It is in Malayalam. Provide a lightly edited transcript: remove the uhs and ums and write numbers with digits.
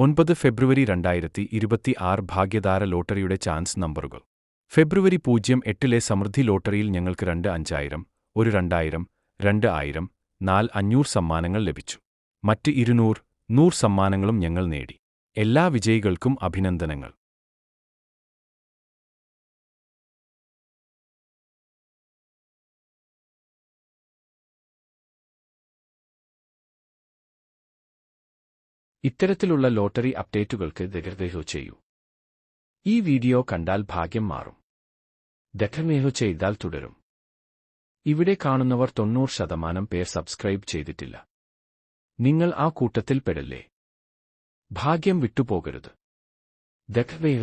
9 ഫെബ്രുവരി 2026 ഭാഗ്യധാര ലോട്ടറിയുടെ ചാൻസ് നമ്പറുകൾ. ഫെബ്രുവരി 08-ലെ സമൃദ്ധി ലോട്ടറിയിൽ ഞങ്ങൾക്ക് 2,5000, 1,2000, 2,1000, 4,500 സമ്മാനങ്ങൾ ലഭിച്ചു. മറ്റ് 200, 100 സമ്മാനങ്ങളും ഞങ്ങൾ നേടി. എല്ലാ വിജയികൾക്കും അഭിനന്ദനങ്ങൾ. ഇത്തരത്തിലുള്ള ലോട്ടറി അപ്ഡേറ്റുകൾക്ക് ദയവായി ചെയ്യൂ. ഈ വീഡിയോ കണ്ടാൽ ഭാഗ്യം മാറും. ദയവായി ചെയ്താൽ തുടരും. ഇവിടെ കാണുന്നവർ 90% പേർ സബ്സ്ക്രൈബ് ചെയ്തിട്ടില്ല. നിങ്ങൾ ആ കൂട്ടത്തിൽ പെടല്ലേ? ഭാഗ്യം വിട്ടുപോകരുത്. ദയവായി